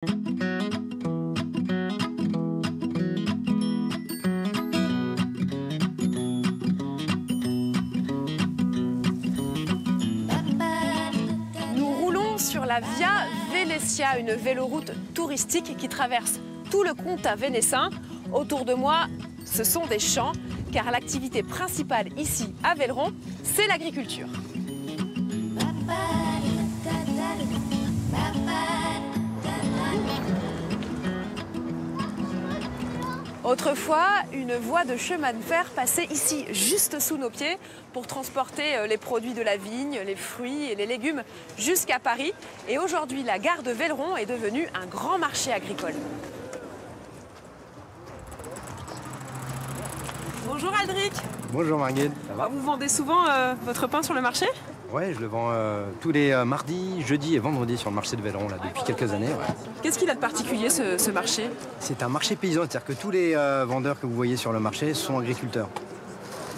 Nous roulons sur la Via Venetia, une véloroute touristique qui traverse tout le Comtat vénécin. Autour de moi, ce sont des champs, car l'activité principale ici à Velleron, c'est l'agriculture. Autrefois, une voie de chemin de fer passait ici, juste sous nos pieds, pour transporter les produits de la vigne, les fruits et les légumes jusqu'à Paris. Et aujourd'hui, la gare de Velleron est devenue un grand marché agricole. Bonjour Aldric. Bonjour Marguerite, ça va? Vous vendez souvent votre pain sur le marché? Ouais, je le vends tous les mardis, jeudis et vendredis sur le marché de Velleron là, depuis quelques années. Ouais. Qu'est-ce qu'il a de particulier ce marché? C'est un marché paysan, c'est-à-dire que tous les vendeurs que vous voyez sur le marché sont agriculteurs.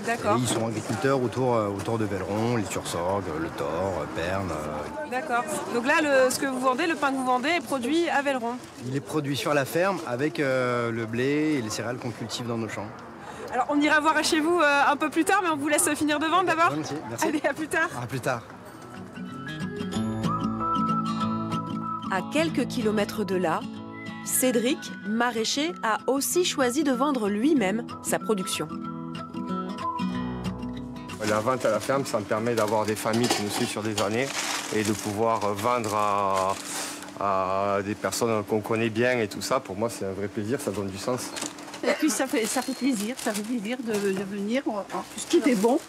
D'accord. Et ils sont agriculteurs autour de Velleron, les Tursorgues, le Thor, Pernes. D'accord. Donc là, ce que vous vendez, le pain que vous vendez est produit à Velleron? Il est produit sur la ferme avec le blé et les céréales qu'on cultive dans nos champs. Alors on ira voir chez vous un peu plus tard, mais on vous laisse finir de vendre d'abord. Volontiers, merci. Allez, à plus tard. À plus tard. À quelques kilomètres de là, Cédric, maraîcher, a aussi choisi de vendre lui-même sa production. La vente à la ferme, ça me permet d'avoir des familles qui nous suivent sur des années et de pouvoir vendre à des personnes qu'on connaît bien et tout ça. Pour moi, c'est un vrai plaisir, ça donne du sens. Et puis ça fait plaisir de venir. En plus, tout est bon.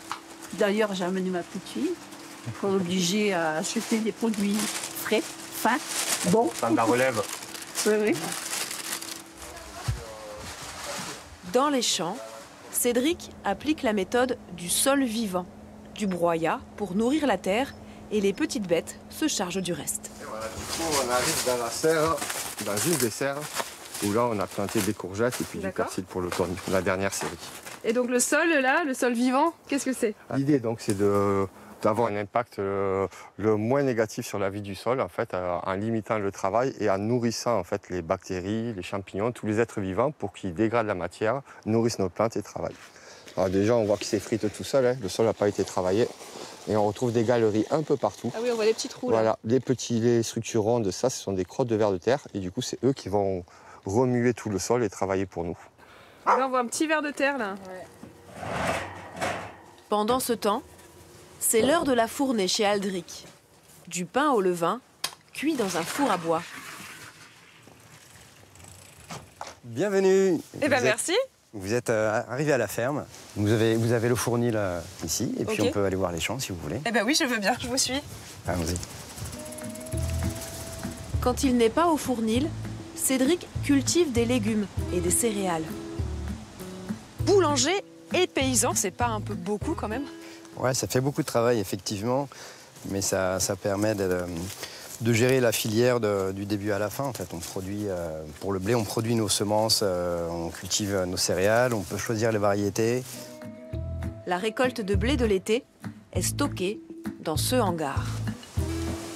D'ailleurs, j'ai amené ma petite fille. Il faut l'obliger à acheter des produits frais, fins, bons. Ça me la relève. Oui, oui. Dans les champs, Cédric applique la méthode du sol vivant, du broyat pour nourrir la terre, et les petites bêtes se chargent du reste. Et voilà, du coup, on arrive dans la serre, dans une des serres, où là, on a planté des courgettes et puis du persil pour l'automne, la dernière série. Et donc le sol, là, le sol vivant, qu'est-ce que c'est? L'idée, donc, c'est d'avoir un impact le moins négatif sur la vie du sol, en fait, en limitant le travail et en nourrissant, en fait, les bactéries, les champignons, tous les êtres vivants pour qu'ils dégradent la matière, nourrissent nos plantes et travaillent. Alors déjà, on voit qu'il s'effrite tout seul, hein. Le sol n'a pas été travaillé. Et on retrouve des galeries un peu partout. Ah oui, on voit les petits trous, là. Voilà, les structures rondes, ça, ce sont des crottes de vers de terre. Et du coup, c'est eux qui vont remuer tout le sol et travailler pour nous. Là, on voit un petit ver de terre, là. Ouais. Pendant ce temps, c'est l'heure de la fournée chez Aldric. Du pain au levain, cuit dans un four à bois. Bienvenue. Eh bien, merci. Vous êtes arrivé à la ferme. Vous avez le fournil ici, et puis on peut aller voir les champs si vous voulez. Eh bien oui, je veux bien, je vous suis. Allons-y. Quand il n'est pas au fournil, Cédric cultive des légumes et des céréales. Boulanger et paysan, c'est pas un peu beaucoup quand même? Ouais, ça fait beaucoup de travail, effectivement, mais ça permet de gérer la filière du début à la fin. En fait, on produit, pour le blé, on produit nos semences, on cultive nos céréales, on peut choisir les variétés. La récolte de blé de l'été est stockée dans ce hangar.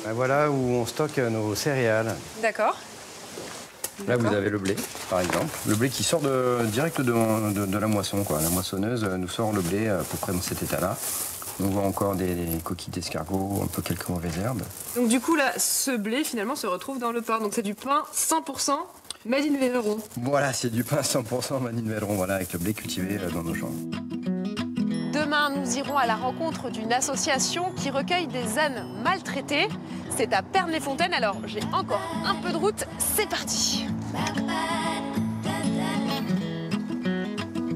Ben voilà où on stocke nos céréales. D'accord. Là, vous avez le blé, par exemple. Le blé qui sort direct de la moisson, quoi. La moissonneuse nous sort le blé à peu près dans cet état-là. On voit encore des coquilles d'escargot, un peu quelques mauvaises herbes. Donc du coup, là, ce blé, finalement, se retrouve dans le pain. Donc c'est du pain 100% made in Velleron. Voilà, c'est du pain 100% made in Velleron, voilà, avec le blé cultivé dans nos champs. Demain, nous irons à la rencontre d'une association qui recueille des ânes maltraités. C'est à Pernes-les-Fontaines, alors j'ai encore un peu de route. C'est parti.